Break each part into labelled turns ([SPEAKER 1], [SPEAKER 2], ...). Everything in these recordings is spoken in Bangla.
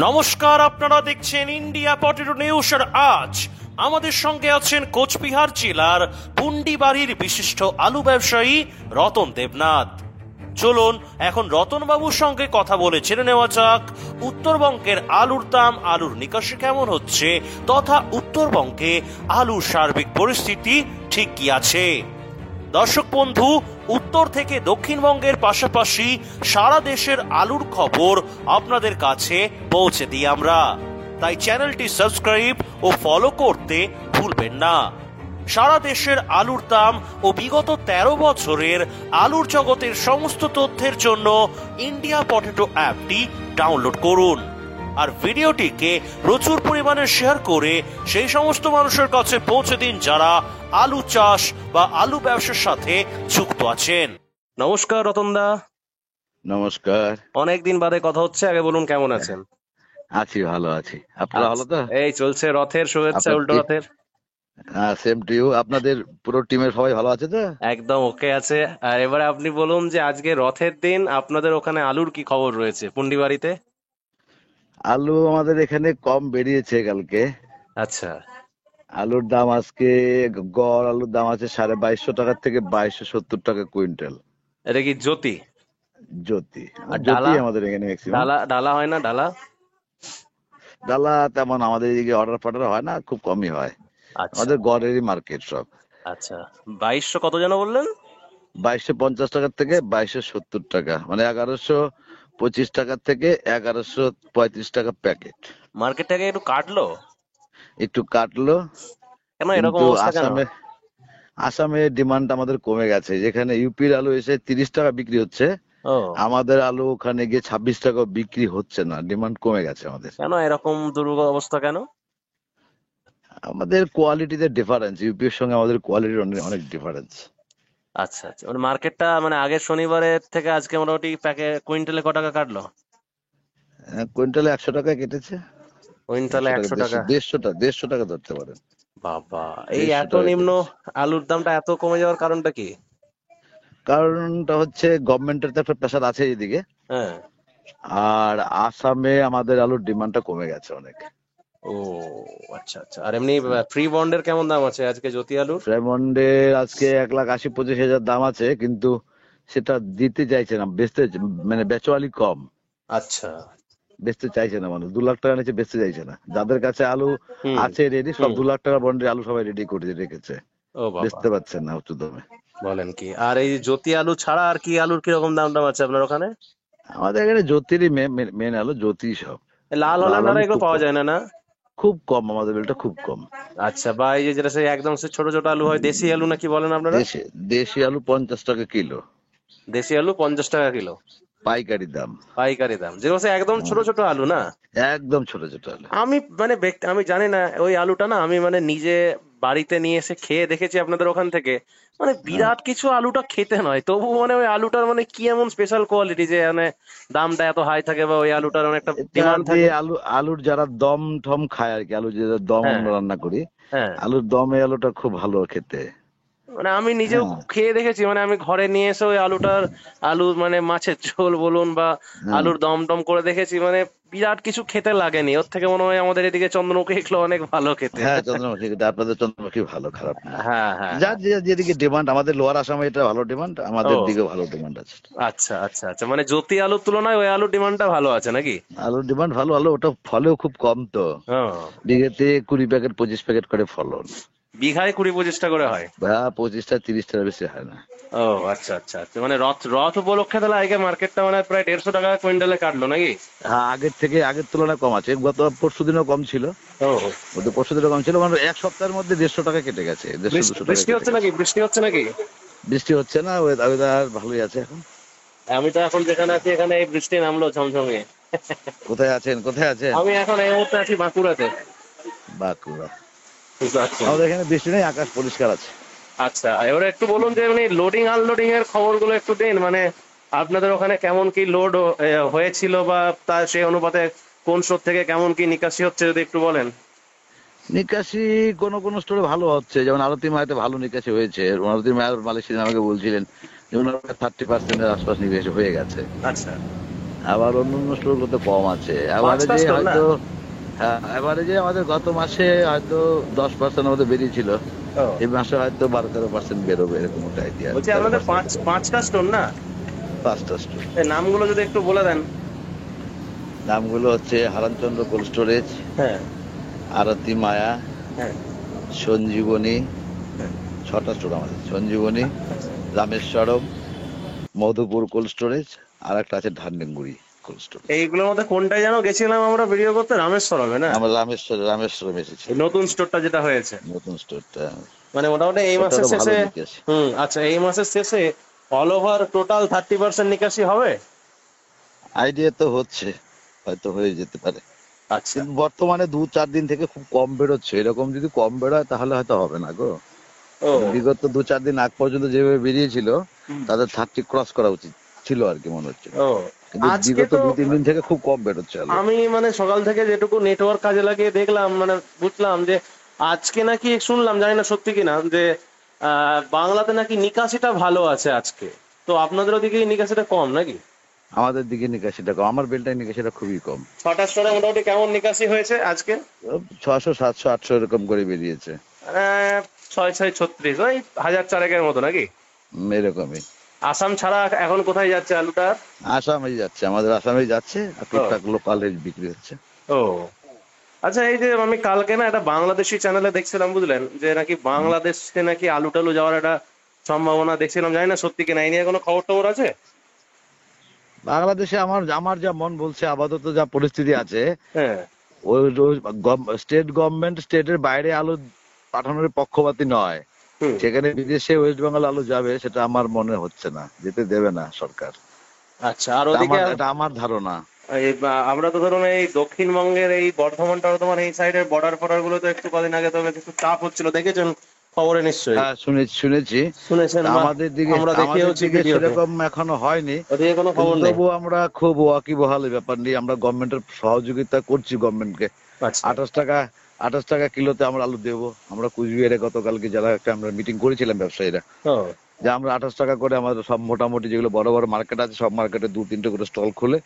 [SPEAKER 1] নমস্কার, আপনারা দেখছেন ইন্ডিয়া পটেটো নিউজ। আর আজ আমাদের সঙ্গে আছেন কোচবিহার জেলার পুন্ডিবাড়ির বিশিষ্ট আলু ব্যবসায়ী রতন দেবনাথ। চলুন এখন রতনবাবুর সঙ্গে কথা বলে জেনে নেওয়া যাক উত্তরবঙ্গের আলুর দাম, আলুর নিকাশি কেমন হচ্ছে, তথা উত্তরবঙ্গে আলুর সার্বিক পরিস্থিতি ঠিক কি আছে। দর্শক বন্ধু, উত্তর থেকে দক্ষিণবঙ্গের পাশাপাশি সারা দেশের আলুর খবর আপনাদের কাছে পৌঁছে দিই আমরা, তাই চ্যানেলটি সাবস্ক্রাইব ও ফলো করতে ভুলবেন না। সারা দেশের আলুর দাম ও বিগত 13 বছরের আলুর জগতের সমস্ত তথ্যের জন্য ইন্ডিয়া পটেটো অ্যাপটি ডাউনলোড করুন আর ভিডিওটিকে প্রচুর পরিমাণে শেয়ার করে সেই সমস্ত মানুষের কাছে পৌঁছে দিন যারা আলু চাষ বা আলু ব্যবসার সাথে যুক্ত আছেন। নমস্কার রতনদা।
[SPEAKER 2] নমস্কার।
[SPEAKER 1] অনেকদিন বাদে কথা হচ্ছে, আগে বলুন কেমন আছেন?
[SPEAKER 2] আছি, ভালো আছি। আপনারা ভালো তো?
[SPEAKER 1] এই চলছে, রথের শুভেচ্ছা, উল্টো রথের।
[SPEAKER 2] Same to you. আপনাদের পুরো টিমের সবাই ভালো আছে তো?
[SPEAKER 1] একদম ওকে আছে। আর এবারে আপনি বলুন যে আজকে রথের দিন আপনাদের ওখানে আলুর কি খবর রয়েছে পুন্ডিবাড়িতে?
[SPEAKER 2] আলু আমাদের এখানে কম বেরিয়েছে কালকে।
[SPEAKER 1] আচ্ছা।
[SPEAKER 2] আলুর দাম আজকে গড় আলুর দাম আছে 2250 টাকা থেকে 2270 টাকা কুইন্টাল।
[SPEAKER 1] এটা কি জ্যোতি?
[SPEAKER 2] জ্যোতি।
[SPEAKER 1] আর
[SPEAKER 2] জ্যোতি
[SPEAKER 1] ডালা?
[SPEAKER 2] আমাদের এখানে ম্যাক্সিমাম।
[SPEAKER 1] ডালা ডালা হয় না? ডালা
[SPEAKER 2] ডালা তেমন আমাদের এদিকে অর্ডার ফার্ডার হয় না, খুব কমই হয়।
[SPEAKER 1] আচ্ছা
[SPEAKER 2] আমাদের গড়েরই মার্কেট সব।
[SPEAKER 1] আচ্ছা। 2200 কত যেন বললেন?
[SPEAKER 2] 2250 টাকা থেকে 2270 টাকা, মানে 1125 টাকা থেকে 1135 টাকা প্যাকেট।
[SPEAKER 1] মার্কেটটাকে একটু কাটলো?
[SPEAKER 2] একটু কাটলো,
[SPEAKER 1] কেন এরকম
[SPEAKER 2] কিন্তু
[SPEAKER 1] অবস্থা কেন?
[SPEAKER 2] আসামে ডিমান্ড আমাদের কমে গেছে। যেখানে ইউপির আলু এসে 30 টাকা বিক্রি হচ্ছে,
[SPEAKER 1] ও,
[SPEAKER 2] আমাদের আলু ওখানে গিয়ে 26 টাকা বিক্রি হচ্ছে না। ডিমান্ড কমে গেছে আমাদের।
[SPEAKER 1] কেন এরকম দুর্বল অবস্থা কেন?
[SPEAKER 2] আমাদের কোয়ালিটিতে ডিফারেন্স, ইউপির সঙ্গে আমাদের কোয়ালিটির অনেক অনেক ডিফারেন্স।
[SPEAKER 1] আচ্ছা আচ্ছা, মানে মার্কেটটা মানে আগের শনিবারের থেকে আজকে মোটামুটি কুইন্টালে ক টাকা কাটলো?
[SPEAKER 2] কুইন্টালে 100 টাকা কেটেছে।
[SPEAKER 1] কুইন্টালে
[SPEAKER 2] 100 টাকা,
[SPEAKER 1] 100 টাকা?
[SPEAKER 2] 150 টাকা ধরতে পারেন।
[SPEAKER 1] বাবা, এই
[SPEAKER 2] 150
[SPEAKER 1] এত
[SPEAKER 2] টাকা
[SPEAKER 1] নিম্ন
[SPEAKER 2] কেটেছে।
[SPEAKER 1] আলুর দামটা এত কমে যাওয়ার কারণটা কি?
[SPEAKER 2] কারণটা হচ্ছে গভর্নমেন্টের তো একটা প্রেশার আছে এদিকে,
[SPEAKER 1] হ্যাঁ।
[SPEAKER 2] আর আসামে আমাদের আলুর ডিমান্ডটা কমে গেছে অনেক।
[SPEAKER 1] ও আচ্ছা আচ্ছা। আর এমনি ফ্রি বন্ডের কেমন দাম আছে আজকে জ্যোতি আলুর?
[SPEAKER 2] ডায়মন্ডের আজকে 1,80,25,000 দাম আছে, কিন্তু সেটা দিতে চাইছে না, বেচতে, মানে বেচোয়ালি কম।
[SPEAKER 1] আচ্ছা।
[SPEAKER 2] বেচতে চাইছে না, মানুষ 2 লাখ টাকা নিচে বেচতে চাইছে না। যাদের কাছে আলু
[SPEAKER 1] হুম
[SPEAKER 2] আছে রেডি, সব
[SPEAKER 1] হুম।
[SPEAKER 2] 2 লাখ টাকা বন্ডের আলু সবাই রেডি করে রেখেছে।
[SPEAKER 1] ও বাবা,
[SPEAKER 2] বেচতে পারছেন না উঁচু দামে।
[SPEAKER 1] বলেন কি! আর এই জ্যোতি আলু ছাড়া আর কি আলুর কিরকম দাম টাম আছে আপনার ওখানে?
[SPEAKER 2] আমাদের এখানে জ্যোতিরই মেন আলু, জ্যোতি সব।
[SPEAKER 1] লাল
[SPEAKER 2] লাল
[SPEAKER 1] হল্যান্ড
[SPEAKER 2] আলু
[SPEAKER 1] এগুলো
[SPEAKER 2] খুব
[SPEAKER 1] পাওয়া
[SPEAKER 2] কম,
[SPEAKER 1] যায় না না?
[SPEAKER 2] খুব কম, আমাদের বিলটা খুব কম।
[SPEAKER 1] আচ্ছা, বা এই যে যেটা সেই একদম সে ছোট ছোট আলু হয়, দেশি আলু নাকি বলেন আপনারা?
[SPEAKER 2] দেশি দেশি আলু 50 টাকা কিলো,
[SPEAKER 1] দেশি আলু 50 টাকা কিলো
[SPEAKER 2] পাইকারি দাম।
[SPEAKER 1] পাইকারি দাম, যেগুলো সে একদম ছোট
[SPEAKER 2] হুম,
[SPEAKER 1] ছোট আলু না?
[SPEAKER 2] একদম ছোট ছোট আলু।
[SPEAKER 1] আমি মানে আমি জানি না ওই আলুটা না, আমি মানে নিজে বাড়িতে নিয়ে এসে খেয়ে দেখেছি আপনাদের ওখান থেকে। মানে
[SPEAKER 2] হ্যাঁ,
[SPEAKER 1] বিরাট কিছু আলুটা খেতে নয়, তবু মানে ওই আলুটার মানে কি এমন স্পেশাল কোয়ালিটি যে মানে দামটা এত হাই থাকে, বা ওই আলুটার অনেকটা
[SPEAKER 2] এটা
[SPEAKER 1] ডিমান্ড
[SPEAKER 2] যে
[SPEAKER 1] থাকে?
[SPEAKER 2] আলুর যারা দম ঠম খায় আর কি, আলু যে দম
[SPEAKER 1] হ্যাঁ
[SPEAKER 2] আমরা রান্না করি,
[SPEAKER 1] হ্যাঁ।
[SPEAKER 2] আলুর দমে আলুটা খুব ভালো খেতে।
[SPEAKER 1] মানে আমি নিজেও
[SPEAKER 2] হ্যাঁ,
[SPEAKER 1] খেয়ে দেখেছি, মানে আমি ঘরে নিয়ে এসে ওই আলু মানে মাছের ঝোল বলুন বা
[SPEAKER 2] হ্যাঁ,
[SPEAKER 1] আলুর দম টম করে দেখেছি, মানে বিরাট কিছু খেতে লাগেনি। ওর থেকে মনে হয় আমাদের এদিকে চন্দ্রমুখী এগুলো অনেক ভালো খেতে।
[SPEAKER 2] হ্যাঁ, চন্দ্রমুখী, এটা আপনাদের চন্দ্রমুখী ভালো, খারাপ না।
[SPEAKER 1] হ্যাঁ হ্যাঁ
[SPEAKER 2] যার
[SPEAKER 1] হ্যাঁ।
[SPEAKER 2] যেদিকে ডিমান্ড, আমাদের লোয়ার আসামে এটা ভালো ডিমান্ড, আমাদের
[SPEAKER 1] ও
[SPEAKER 2] দিকেও ভালো ডিমান্ড আছে।
[SPEAKER 1] আচ্ছা আচ্ছা আচ্ছা, মানে জ্যোতি আলুর তুলনায় ওই আলুর ডিমান্ডটা ভালো আছে নাকি?
[SPEAKER 2] আলুর ডিমান্ড ভালো, আলু ওটা ফলেও খুব কম তো।
[SPEAKER 1] ও,
[SPEAKER 2] বিঘেতে 20 প্যাকেট 25 প্যাকেট করে ফলন।
[SPEAKER 1] বিঘায় 20-25টা করে হয়?
[SPEAKER 2] বা 25টা 30টার বেশি হয় না।
[SPEAKER 1] ও আচ্ছা আচ্ছা আচ্ছা, মানে রথ রথ উপলক্ষে তাহলে আজকে মার্কেটটা মানে প্রায় 150 টাকা কুইন্টালে কাটলো নাকি?
[SPEAKER 2] হ্যাঁ, আগের তুলনায় কম আছে। গত পরশু দিনও কম ছিল,
[SPEAKER 1] ও,
[SPEAKER 2] ওদের পরশু দিনও কম ছিল, মানে এক সপ্তাহের মধ্যে 150 টাকা কেটে গেছে, 150-200 টাকা
[SPEAKER 1] বৃষ্টি
[SPEAKER 2] কেটে
[SPEAKER 1] হচ্ছে
[SPEAKER 2] গেছে।
[SPEAKER 1] নাকি? বৃষ্টি হচ্ছে নাকি?
[SPEAKER 2] বৃষ্টি হচ্ছে না, ওয়েদার ভালোই আছে এখন।
[SPEAKER 1] আমি তো এখন যেখানে আছি এখানে এই বৃষ্টি নামলো ঝমঝমিয়ে।
[SPEAKER 2] কোথায় আছেন?
[SPEAKER 1] আমি এখন এই মুহূর্তে আছি বাঁকুড়াতে।
[SPEAKER 2] বাঁকুড়া।
[SPEAKER 1] বুঝতে পারছেন?
[SPEAKER 2] আমাদের এখানে বৃষ্টি নেই, আকাশ পরিষ্কার আছে।
[SPEAKER 1] আচ্ছা, এবারে একটু বলুন যে মানে লোডিং আনলোডিং এর খবরগুলো একটু দিন। মানে আপনাদের ওখানে কেমন কি লোড হয়েছিল, বা তার সেই অনুপাতে কোন স্টোর থেকে কেমন কি নিকাশি হচ্ছে যদি একটু বলেন।
[SPEAKER 2] নিকাশি কোনো কোনো স্টোরে ভালো হচ্ছে, যেমন আরতি মায়াতে ভালো নিকাশি হয়েছে। আরতি মায়ের মালিক সেদিন আমাকে বলছিলেন যে ওনার 30% আশপাশ নিকাশি হয়ে গেছে।
[SPEAKER 1] আচ্ছা।
[SPEAKER 2] আবার অন্য অন্য স্টোর গুলোতে কম আছে।
[SPEAKER 3] পাঁচটা
[SPEAKER 2] এভারেজে
[SPEAKER 3] স্টোর না?
[SPEAKER 2] হয়তো, হ্যাঁ এভারেজে আমাদের গত মাসে হয়তো 10% আমাদের বেরিয়েছিল,
[SPEAKER 3] ও,
[SPEAKER 2] এই মাসে হয়তো 12-13% বেরোবে, এরকম একটা আইডিয়া,
[SPEAKER 3] বলছি
[SPEAKER 2] তেরো
[SPEAKER 3] আপনাদের
[SPEAKER 2] পার্সেন্ট
[SPEAKER 3] পাঁচটা স্টোর না?
[SPEAKER 2] 5টা স্টোর।
[SPEAKER 3] এই নামগুলো যদি একটু বলে দেন।
[SPEAKER 2] নামগুলো হচ্ছে হারানচন্দ্র কোল্ড স্টোরেজ,
[SPEAKER 3] হ্যাঁ,
[SPEAKER 2] আরতি মায়া,
[SPEAKER 3] হ্যাঁ,
[SPEAKER 2] সঞ্জীবনী,
[SPEAKER 3] হ্যাঁ।
[SPEAKER 2] 6টা স্টোর আমাদের, সঞ্জীবনী,
[SPEAKER 3] আচ্ছা।
[SPEAKER 2] রামেশ্বরম, মধুপুর কোল্ড স্টোরেজ, আর একটা আছে ধান্ডেঙ্গুড়ি কোল্ড স্টোরেজ।
[SPEAKER 3] এইগুলোর মধ্যে কোনটায় যেন গেছিলাম আমরা ভিডিও করতে, রামেশ্বরমে না?
[SPEAKER 2] আমরা রামেশ্বরম এসেছি,
[SPEAKER 3] এই নতুন স্টোরটা যেটা হয়েছে,
[SPEAKER 2] নতুন স্টোরটা।
[SPEAKER 3] মানে মোটামুটি এই মাসের
[SPEAKER 2] ওটারও ভালো
[SPEAKER 3] শেষে।
[SPEAKER 2] নিকাশি।
[SPEAKER 3] আচ্ছা, এই মাসের শেষে অল ওভার টোটাল 30% নিকাশি হবে?
[SPEAKER 2] আইডিয়া তো হচ্ছে, হয়তো হয়ে যেতে পারে,
[SPEAKER 3] আচ্ছা।
[SPEAKER 2] কিন্তু বর্তমানে 2-4 দিন থেকে খুব কম বেরোচ্ছে। এরকম যদি কম বেরোয় তাহলে হয়তো হবে না গো।
[SPEAKER 3] ও।
[SPEAKER 2] কিন্তু বিগত 2-4 দিন আগ পর্যন্ত যেভাবে বেরিয়েছিল,
[SPEAKER 3] হুম।
[SPEAKER 2] তাদের 30 ক্রস করা উচিত ছিল আর কি মনে হচ্ছে।
[SPEAKER 3] ও,
[SPEAKER 2] কিন্তু
[SPEAKER 3] আজকে
[SPEAKER 2] বিগত
[SPEAKER 3] তো
[SPEAKER 2] 2-3 দিন থেকে খুব কম বেরোচ্ছে আলো।
[SPEAKER 3] আমি মানে সকাল থেকে যেটুকু নেটওয়ার্ক কাজে লাগিয়ে দেখলাম, মানে বুঝলাম যে আজকে নাকি শুনলাম, জানি না সত্যি কিনা, যে বাংলাতে নাকি নিকাশিটা ভালো আছে আজকে। তো আপনাদের ওদিকে নিকাশিটা কম নাকি?
[SPEAKER 2] আমাদের দিকে নিকাশিটা কম, আমার বেলটায় নিকাশিটা খুবই কম।
[SPEAKER 3] 6টা স্টোরে মোটামুটি কেমন নিকাশি হয়েছে আজকে?
[SPEAKER 2] 600, 700, 800 এরকম করে বেরিয়েছে।
[SPEAKER 3] 6-6-36, ওই 1000 চারেকের মতো নাকি?
[SPEAKER 2] এরকমই।
[SPEAKER 3] আসাম ছাড়া এখন কোথায় যাচ্ছে আলুটা?
[SPEAKER 2] আসামে যাচ্ছে, আমাদের আসামে যাচ্ছে, আর
[SPEAKER 3] ও।
[SPEAKER 2] টুকটাক লোকাল রেট বিক্রি হচ্ছে।
[SPEAKER 3] ও, আচ্ছা। এই যে আমি কালকে না একটা বাংলাদেশি চ্যানেলে দেখছিলাম, বুঝলেন, যে নাকি বাংলাদেশে নাকি আলু টালু যাওয়ার একটা সম্ভাবনা দেখছিলাম, জানি না সত্যি কিনা। এই নিয়ে কোনো খবর টবর আছে?
[SPEAKER 2] বাংলাদেশে আমার আমার যা মন বলছে, আপাতত যা পরিস্থিতি আছে,
[SPEAKER 3] হ্যাঁ।
[SPEAKER 2] ওই স্টেট গভর্নমেন্ট স্টেটের বাইরে আলু পাঠানোর পক্ষপাতী নয়।
[SPEAKER 3] হুম।
[SPEAKER 2] সেখানে বিদেশে ওয়েস্ট বেঙ্গল আলু যাবে, সেটা আমার মনে হচ্ছে না, যেতে দেবে না সরকার।
[SPEAKER 3] আচ্ছা। আর ওদিকে
[SPEAKER 2] এটা আমার ধারণা।
[SPEAKER 3] আমরা তো ধরুন এই দক্ষিণবঙ্গের এই বর্ধমান টর্ধমান এই সাইডের বর্ডার ফর্ডার গুলো তো একটু কদিন আগে তো একটু চাপ হচ্ছিল, দেখেছেন খবরে নিশ্চয়ই?
[SPEAKER 2] হ্যাঁ, শুনেছি।
[SPEAKER 3] শুনেছেন
[SPEAKER 2] তা
[SPEAKER 3] বা
[SPEAKER 2] আমাদের
[SPEAKER 3] দেখিয়েওছি
[SPEAKER 2] দিকে
[SPEAKER 3] ভিডিওতে।
[SPEAKER 2] সেরকম এখনো হয়নি।
[SPEAKER 3] ওদিকে কোনো খবর
[SPEAKER 2] কিন্তু
[SPEAKER 3] নেই?
[SPEAKER 2] তবুও আমরা খুব ওয়াকিবহাল এই ব্যাপার নিয়ে, আমরা গভর্নমেন্টের সহযোগিতা করছি গভর্নমেন্টকে।
[SPEAKER 3] আচ্ছা।
[SPEAKER 2] 28 টাকা কিলোতে আমরা আলু দেবো। আমরা কুচবিহারে গতকালকে যারা একটা আমরা মিটিং করেছিলাম ব্যবসায়ীরা,
[SPEAKER 3] ও,
[SPEAKER 2] যে আমরা 28 টাকা করে আমাদের সব মোটামুটি যেগুলো বড় বড় মার্কেট আছে, সব মার্কেটে 2-3টে করে স্টল খুলে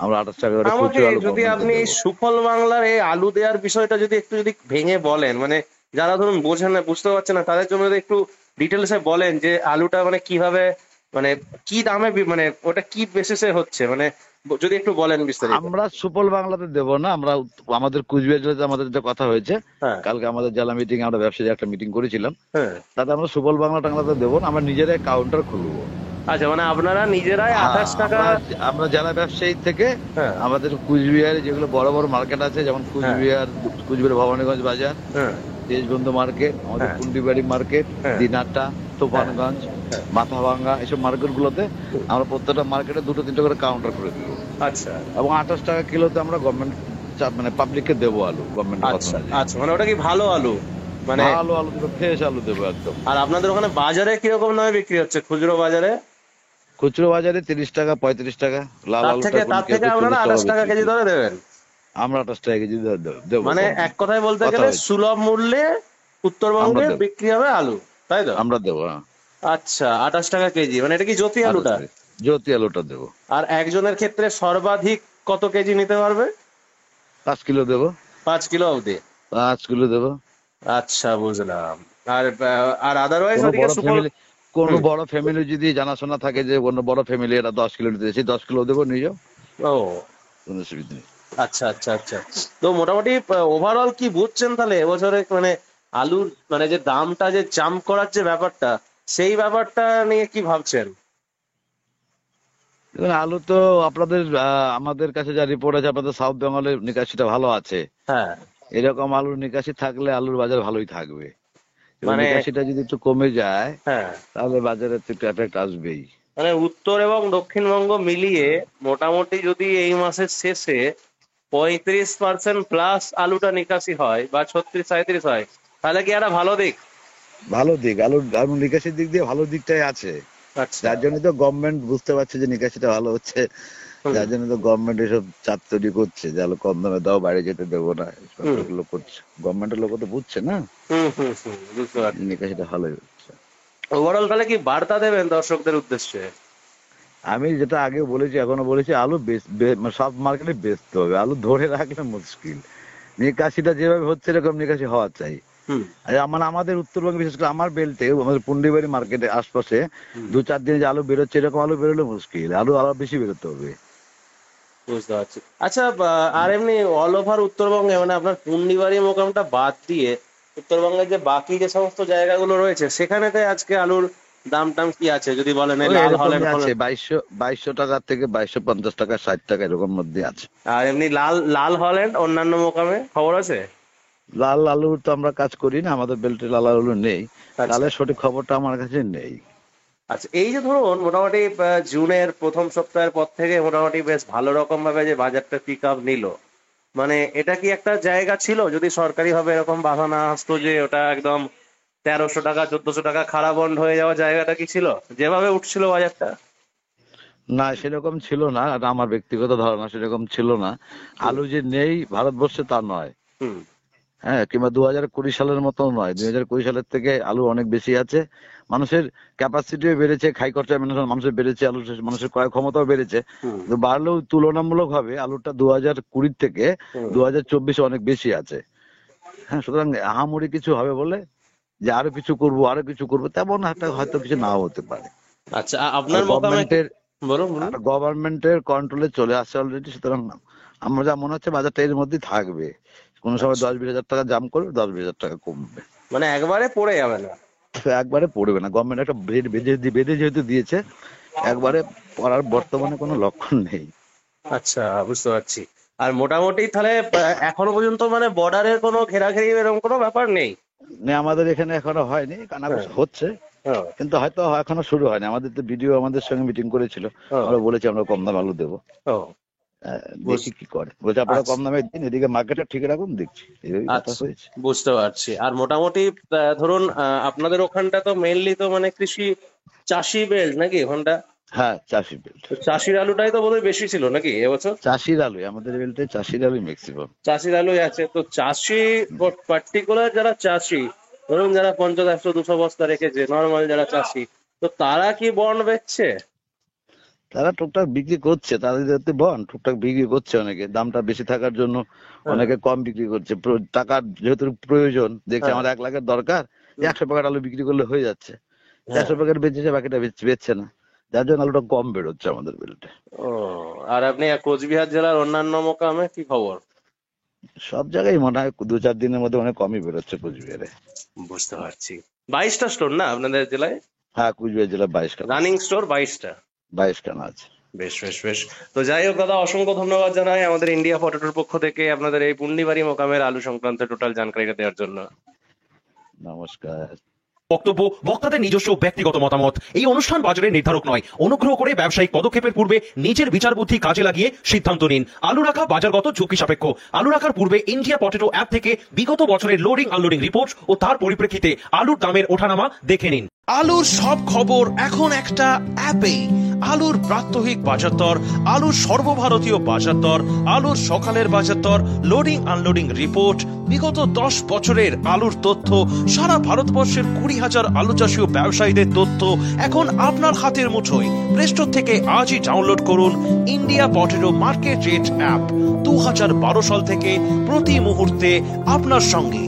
[SPEAKER 2] আমরা 28 টাকা করে
[SPEAKER 3] আমাকে
[SPEAKER 2] খুচরো আলু
[SPEAKER 3] যদি
[SPEAKER 2] গভর্নমেন্টকে
[SPEAKER 3] আপনি এই
[SPEAKER 2] দেবো।
[SPEAKER 3] সুফল বাংলার এই আলু দেওয়ার বিষয়টা যদি একটু যদি ভেঙে বলেন, মানে যারা ধরুন বোঝেন না, বুঝতে পারছে না, তাদের জন্য যদি একটু ডিটেলসে বলেন যে আলুটা মানে কিভাবে, মানে কি দামে মানে ওটা কি বেসিসে হচ্ছে, মানে যদি একটু বলেন বিস্তারিত।
[SPEAKER 2] আমরা সুফল বাংলাতে দেবো না, আমরা আমাদের কুচবিহার জেলাতে আমাদের যেটা কথা হয়েছে,
[SPEAKER 3] হ্যাঁ,
[SPEAKER 2] কালকে আমাদের জেলা মিটিং আমরা ব্যবসায়ী একটা মিটিং করেছিলাম,
[SPEAKER 3] হ্যাঁ।
[SPEAKER 2] তাতে আমরা সুফল বাংলা টাংলাতে দেবো না, আমরা নিজেরাই কাউন্টার খুলবো।
[SPEAKER 3] আচ্ছা, মানে আপনারা নিজেরাই
[SPEAKER 2] হ্যাঁ,
[SPEAKER 3] 28 টাকা?
[SPEAKER 2] আমরা জেলা ব্যবসায়ী থেকে
[SPEAKER 3] হ্যাঁ,
[SPEAKER 2] আমাদের কুচবিহারে যেগুলো বড় বড় মার্কেট আছে, যেমন
[SPEAKER 3] হ্যাঁ,
[SPEAKER 2] কুচবিহার ভবানীগঞ্জ বাজার,
[SPEAKER 3] হ্যাঁ,
[SPEAKER 2] দেশবন্ধু মার্কেট, আমাদের
[SPEAKER 3] হ্যাঁ,
[SPEAKER 2] কুন্ডিবাড়ি মার্কেট,
[SPEAKER 3] হ্যাঁ,
[SPEAKER 2] দিনাটা, তুফানগঞ্জ,
[SPEAKER 3] হ্যাঁ।
[SPEAKER 2] মাথাভাঙ্গা, এইসব মার্কেট গুলোতে আমরা প্রত্যেকটা মার্কেটে 2-3টে করে কাউন্টার করে দিব।
[SPEAKER 3] আচ্ছা,
[SPEAKER 2] এবং 28 টাকা কিলোতে আমরা গভর্নমেন্ট মানে পাবলিককে দেবো আলু, গভর্নমেন্টের কথা
[SPEAKER 3] আচ্ছা,
[SPEAKER 2] অনুযায়ী।
[SPEAKER 3] আচ্ছা। মানে ওটা কি ভালো আলু মানে?
[SPEAKER 2] ভালো আলু দেবো, ফ্রেশ আলু দেবো একদম।
[SPEAKER 3] আর আপনাদের ওখানে বাজারে কিরকম দামে বিক্রি হচ্ছে, খুচরো বাজারে?
[SPEAKER 2] খুচরো বাজারে 30 টাকা, 35 টাকা। লাল আলুটা কেউ
[SPEAKER 3] তার থেকে
[SPEAKER 2] কেউ
[SPEAKER 3] আপনারা
[SPEAKER 2] 40 টাকা
[SPEAKER 3] 28 টাকা
[SPEAKER 2] বিক্রি
[SPEAKER 3] কেজি
[SPEAKER 2] করে।
[SPEAKER 3] ধরে দেবেন?
[SPEAKER 2] আমরা 28 টাকা কেজি দেবো
[SPEAKER 3] মানে
[SPEAKER 2] government।
[SPEAKER 3] এক কথায় বলতে
[SPEAKER 2] কথা
[SPEAKER 3] গেলে
[SPEAKER 2] হয়েছে,
[SPEAKER 3] সুলভ মূল্যে
[SPEAKER 2] আমরা
[SPEAKER 3] উত্তরবঙ্গে
[SPEAKER 2] দেবো,
[SPEAKER 3] বিক্রি হবে আলু, তাই তো?
[SPEAKER 2] আমরা দেবো, হ্যাঁ।
[SPEAKER 3] আচ্ছা, 28 টাকা কেজি, মানে এটা কি জ্যোতি
[SPEAKER 2] 28
[SPEAKER 3] আলুটা?
[SPEAKER 2] টাকা জ্যোতি আলুটা দেবো।
[SPEAKER 3] আর একজনের ক্ষেত্রে সর্বাধিক কত কেজি নিতে পারবে?
[SPEAKER 2] 5 কিলো দেবো।
[SPEAKER 3] 5 কিলো অবধি?
[SPEAKER 2] 5 কিলো দেবো।
[SPEAKER 3] আচ্ছা, বুঝলাম। আর আর আদারওয়াইজ
[SPEAKER 2] কোনো
[SPEAKER 3] ওদিকে
[SPEAKER 2] বড়
[SPEAKER 3] সুফল?
[SPEAKER 2] ফ্যামিলি, কোনো
[SPEAKER 3] হুম।
[SPEAKER 2] বড় ফ্যামিলি যদি জানাশোনা থাকে যে কোনো বড় ফ্যামিলি এরা 10 কিলো নিতে চাইছে, 10 কিলো দেবো, নিয়ে যাও,
[SPEAKER 3] ও,
[SPEAKER 2] কোনো অসুবিধা নেই।
[SPEAKER 3] আচ্ছা, আচ্ছা, আচ্ছা। তো মোটামুটি ওভারঅল কি বুঝছেন তাহলে এবছরে, মানে আলুর মানে যে দামটা যে জাম্প করার যে ব্যাপারটা, সেই ব্যাপারটা নিয়ে কি ভাবছেন?
[SPEAKER 2] দেখুন, আলু তো আপনাদের আমাদের কাছে যা রিপোর্ট আছে, আপনাদের সাউথ বেঙ্গলের নিকাশিটা ভালো আছে।
[SPEAKER 3] হ্যাঁ,
[SPEAKER 2] এরকম আলুর নিকাশি থাকলে আলুর বাজার ভালোই থাকবে। এবং
[SPEAKER 3] মানে
[SPEAKER 2] নিকাশিটা যদি একটু কমে যায়,
[SPEAKER 3] হ্যাঁ,
[SPEAKER 2] তাহলে বাজারে তো একটু এফেক্ট আসবেই।
[SPEAKER 3] মানে উত্তর এবং দক্ষিণবঙ্গ মিলিয়ে মোটামুটি যদি এই মাসের শেষে 35% প্লাস আলুটা নিকাশি হয়, বা 36-37 হয়, তাহলে কি একটা ভালো দিক?
[SPEAKER 2] ভালো দিক, আলুর নিকাশির দিক দিয়ে ভালো দিকটাই আছে।
[SPEAKER 3] আচ্ছা।
[SPEAKER 2] যার জন্য তো গভর্নমেন্ট বুঝতে পারছে যে নিকাশিটা ভালো হচ্ছে,
[SPEAKER 3] হুম,
[SPEAKER 2] যার জন্য তো গভর্নমেন্ট এসব চাপ তৈরি করছে যে আলু কম দামে দাও, বাইরে যেতে দেবো না,
[SPEAKER 3] হুম,
[SPEAKER 2] এগুলো করছে। গভর্নমেন্টের লোক তো বুঝছে না
[SPEAKER 3] হুম, হুম, হুম, বুঝতে পারছি।
[SPEAKER 2] নিকাশিটা ভালোই হচ্ছে।
[SPEAKER 3] ওভারঅল তাহলে কি বার্তা দেবেন দর্শকদের উদ্দেশ্যে?
[SPEAKER 2] আমি যেটা আগে বলেছি এখনো বলেছি, আলু মানে সব মার্কেটে বেচতে হবে, আলু ধরে রাখলে মুশকিল। নিকাশিটা যেভাবে হচ্ছে এরকম নিকাশি হওয়া চাই। আর মানে আমাদের উত্তরবঙ্গে বিশেষ করে আমার বেল্টে, আমাদের পুন্ডিবাড়ি মার্কেটে আশপাশে 2-4 দিনে যে আলু বেরোচ্ছে, এরকম আলু বেরোলে মুশকিল, আলু আরো বেশি বেরোতে হবে।
[SPEAKER 3] বুঝতে পারছি। আচ্ছা, আর এমনি অল ওভার উত্তরবঙ্গে মানে আপনার পুন্ডিবাড়ি মোকামটা বাদ দিয়ে উত্তরবঙ্গের যে বাকি যে সমস্ত জায়গাগুলো রয়েছে সেখানেতে আজকে আলুর দাম টাম কি আছে যদি বলেন? এই
[SPEAKER 2] ওই
[SPEAKER 3] লাল
[SPEAKER 2] এরকমই
[SPEAKER 3] হল্যান্ড
[SPEAKER 2] আছে, 2200 টাকা থেকে 2250 টাকা, 60 টাকা এরকম মধ্যে আছে।
[SPEAKER 3] আর এমনি লাল লাল হল্যান্ড অন্যান্য মোকামে খবর আছে?
[SPEAKER 2] লাল আলুর তো আমরা কাজ করি না, আমাদের বেল্টে লাল আলু নেই, লালের সঠিক খবরটা আমার কাছে নেই।
[SPEAKER 3] আচ্ছা, এই যে ধরুন মোটামুটি জুনের প্রথম সপ্তাহের পর থেকে মোটামুটি বেশ ভালো রকম ভাবে যে বাজারটা পিক আপ নিল, মানে এটা কি একটা জায়গা ছিল যদি সরকারি ভাবে এরকম বাধা না আসতো যে ওটা একদম 1300 টাকা 1400 টাকা খাড়া বন্ড হয়ে যাওয়া জায়গাটা কি ছিল যেভাবে উঠছিল বাজারটা?
[SPEAKER 2] না, সেরকম ছিল না, এটা আমার ব্যক্তিগত ধারণা, সেরকম ছিল না। আলু যে নেই ভারতবর্ষে তা নয়,
[SPEAKER 3] হুম।
[SPEAKER 2] হ্যাঁ, কিংবা 2020 সালের মতো নয়, 2020 সালের থেকে আলু অনেক বেশি আছে। মানুষের ক্যাপাসিটিও বেড়েছে, খাই খরচা মানুষের বেড়েছে, আলু মানুষের ক্রয় ক্ষমতাও বেড়েছে। কিন্তু বাড়লেও তুলনামূলক ভাবে আলুটা 2020 থেকে 2024 অনেক বেশি আছে। হ্যাঁ, সুতরাং আহামরি কিছু হবে বলে যে আরো কিছু করবো তেমন একটা হয়তো কিছু নাও হতে পারে।
[SPEAKER 3] আচ্ছা, আপনার মতামত বলুন।
[SPEAKER 2] গভর্নমেন্টের কন্ট্রোলে চলে আসছে অলরেডি, সুতরাং আমার যা মনে হচ্ছে বাজারটা এর মধ্যেই থাকবে। কোনো সময় 10-20 হাজার টাকা জাম করবে, 10-20 হাজার টাকা কমবে,
[SPEAKER 3] মানে একবারে পড়ে যাবে না?
[SPEAKER 2] একবারে পড়বে না। গভর্নমেন্ট একটা বেঁধে যেহেতু দিয়েছে, একবারে পড়ার বর্তমানে কোনো লক্ষণ নেই।
[SPEAKER 3] আচ্ছা, বুঝতে পারছি। আর মোটামুটি তাহলে এখনো পর্যন্ত মানে বর্ডারের কোনো ঘেরাঘেরি এরকম কোনো ব্যাপার নেই?
[SPEAKER 2] আমাদের এখানে এখনো হয়নি, কানাঘুষা হচ্ছে, কিন্তু হয়তো এখনো শুরু হয়নি। আমাদের তো বিডিও আমাদের সঙ্গে মিটিং করেছিল, আমরা বলেছি আমরা কম দাম আলু দেবো, দেখি কি করে। বলছে আপনারা কম দামে দিন, এদিকে মার্কেটটা ঠিক রাখুন, দেখছি।
[SPEAKER 3] বুঝতে পারছি। আর মোটামুটি ধরুন আপনাদের ওখানটা তো মেইনলি তো মানে কৃষি চাষি বেল্ট নাকি ওখানটা?
[SPEAKER 2] হ্যাঁ, চাষি বেল্ট।
[SPEAKER 3] চাষির আলুটাই তো বোধহয় বেশি ছিল নাকি এবছর?
[SPEAKER 2] চাষির আলু আমাদের বেল্টে, চাষির আলু ম্যাক্সিমাম।
[SPEAKER 3] চাষির আলুই আছে তো। চাষি পার্টিকুলার যারা চাষি, ধরুন যারা 50-100-200 বস্তা রেখেছে, নর্মাল যারা চাষি, তো তারা কি বন্ড বেচছে?
[SPEAKER 2] তারা টুকটাক বিক্রি করছে, তাদের বন্ড টুকটাক বিক্রি করছে, অনেকে দামটা বেশি থাকার জন্য অনেকে কম বিক্রি করছে। টাকার যেহেতু প্রয়োজন, দেখছে আমার 1 লাখের দরকার, 100 প্যাকেট আলু বিক্রি করলে হয়ে যাচ্ছে, 100 প্যাকেট বেচেছে, বাকিটা বেচছে না, যার জন্য আলুটা কম বেরোচ্ছে আমাদের বেল্টে।
[SPEAKER 3] ও, আর আপনি কোচবিহার জেলার অন্যান্য মোকামে কি খবর?
[SPEAKER 2] সব জায়গায় মনে হয় 2-4 দিনের মধ্যে অনেক কমই বেরোচ্ছে কোচবিহারে।
[SPEAKER 3] বুঝতে পারছি। 22টা স্টোর না আপনাদের জেলায়?
[SPEAKER 2] হ্যাঁ, কুচবিহার জেলা 22টা
[SPEAKER 3] রানিং স্টোর 22টা।
[SPEAKER 2] 22 খানা আছে।
[SPEAKER 3] বেশ বেশ বেশ। তো যাই হোক দাদা, অসংখ্য ধন্যবাদ জানাই আমাদের ইন্ডিয়া পটেটোর পক্ষ থেকে আপনাদের এই পুন্ডিবাড়ি মোকামের আলু সংক্রান্ত টোটাল জানকারিটা দেওয়ার জন্য।
[SPEAKER 2] নমস্কার।
[SPEAKER 1] বক্তব্য বক্তাদের নিজস্ব ব্যক্তিগত মতামত। এই অনুষ্ঠান বাজারের নির্ধারক নয়। অনুগ্রহ করে ব্যবসায়িক পদক্ষেপের পূর্বে নিজের বিচার বুদ্ধি কাজে লাগিয়ে সিদ্ধান্ত নিন। আলু রাখা বাজারগত ঝুঁকি সাপেক্ষ। আলু রাখার পূর্বে ইন্ডিয়া পটেটো অ্যাপ থেকে বিগত বছরের লোডিং আনলোডিং রিপোর্ট ও তার পরিপ্রেক্ষিতে আলুর দামের ওঠানামা দেখে নিন। আলুর সব খবর এখন একটা অ্যাপে। আলুর প্রাত্যহিক বাজার দর, আলুর সর্বভারতীয় বাজার দর, আলুর সকালের বাজার দর, লোডিং আনলোডিং রিপোর্ট, বিগত 10 বছরের আলুর তথ্য, সারা ভারতবর্ষের 20,000 আলু চাষী ও ব্যবসায়ীদের তথ্য এখন আপনার হাতের মুঠোয়। প্লে স্টোর থেকে আজই ডাউনলোড করুন India potato market rate app. 2012 সাল থেকে প্রতি মুহূর্তে আপনার সঙ্গে।